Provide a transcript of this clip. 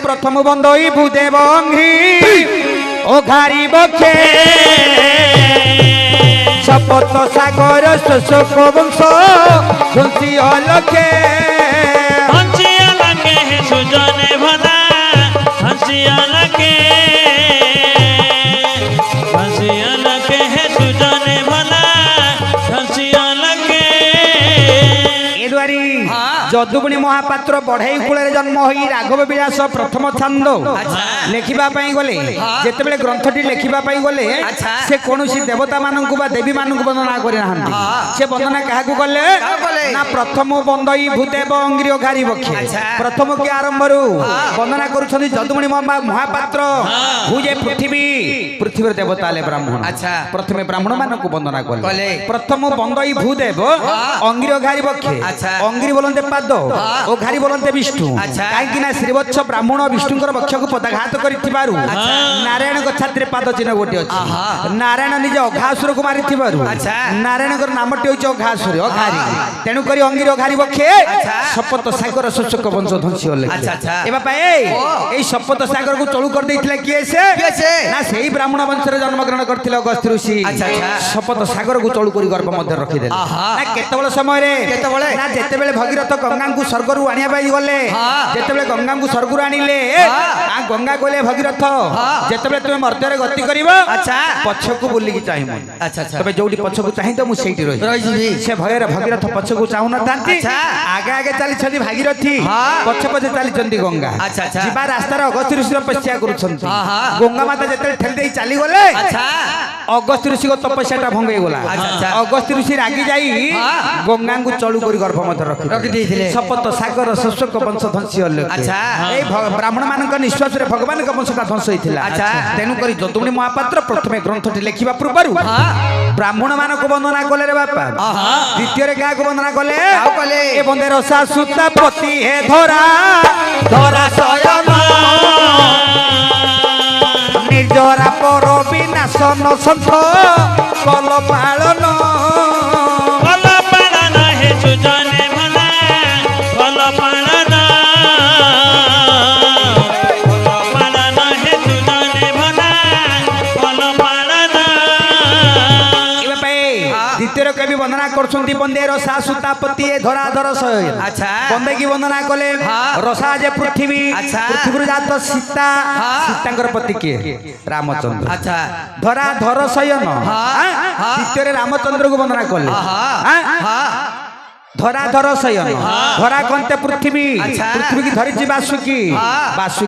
प्रथम बंदई भूदेव अंघ्री ओ घारी बखे सपत सागर शोक वंश ध्वंसी अलखे हंसी अलगे है सुजने भला हंसी अलगे है सुजने भला हंसी अलगे जदुबुणी महापात्र बढ़ई कूल जन्म हो राघव विलास प्रथम छंद लेखिबा पई गले जेतेबेले ग्रंथटी लेखिबा पई गले से कोनोसी देवता माननकु बा देवी माननकु वंदना करि नाहंती से वंदना काहाकु गले ना प्रथम बंदई भूदेव अंगिरी घारी बखे प्रथम के आरंभरु वंदना करूछन्ती जदुबुणी महापात्र भूजे पृथ्वी पृथ्वीर देवता ले ब्राह्मण प्रथमे ब्राह्मण माननकु वंदना कले प्रथम बंदई भूदेव अंगिरी घारी बखे अंगिरी बोलते पाद ओ घारी बोलते विष्णु कहीं श्रीवत्स ब्राह्मण विष्णुकर वक्ष को पदाघात कर नारायण छाती पाद चिन्ह गोटे अच्छे नारायण निज अघासुर को मारी नारायण नामटी हूँ अघासुर अघारी तेणुक अंगिर अघारी बखे शपथ सागर शोषक वंश ध्वंसी ये शपथ सागर को चलू कर किए से ना से ब्राह्मण वंश जन्मग्रहण करते अगस्त्य ऋषि शपथ सागर को चलू कर गर्भ मध्य रखिदे केतबेले समय ना जेतेबेले भगीरथ गंगा को स्वर्ग आनिया गले जेतेबेले गंगा को स्वर्ग आनिले गंगा कहले भगीरथ जेतेबेले तुम मर्त्य गति कर पछकू बुलिकी चाहिए तबे जो पछकू चाहे तो मुझे रही से भय भगीरथ पछकू चाहू न आगे आगे चली भागीरथी पछे पछे चली गंगा जीवा रास्ता अगस्त्य ऋषि तपस्या कर गंगा माता जो ठेली चली गले अगस्त्य ऋषि तपस्या भंगे गला अगस्त्य ऋषि रागी जाई गंगा को चलू कर गर्भ मध्य रखी शपथ सागर शोषक वंश ध्वंसी ब्राह्मण मान निश्वास भगवान वंशटा ध्वंस होता तेणुक जदुबुणी महापात्र प्रथम ग्रंथटी लिखा पूर्व ब्राह्मण मान को वंदना कले रे बापा द्वितीय क्या वंदना कले बंदे रसा सुता पति हे धरा धरा शयन निर्जरा पर विनाशन सन्थ कल पालन है सुजने भला फल पालन है सुजने भला फल पालन द्वितीय कवि वंदना करछन्ती बंदे रसा सुतापति धराधर शयन बंदे की वंदना कले रसा जे पृथ्वी पृथ्वी जात सीता सीतांकर पति के रामचंद्र धराधर शयन द्वितीय रामचंद्र को वंदना कले धराधर शयन धरा कंते पृथ्वी पृथ्वी की धरी वासुकी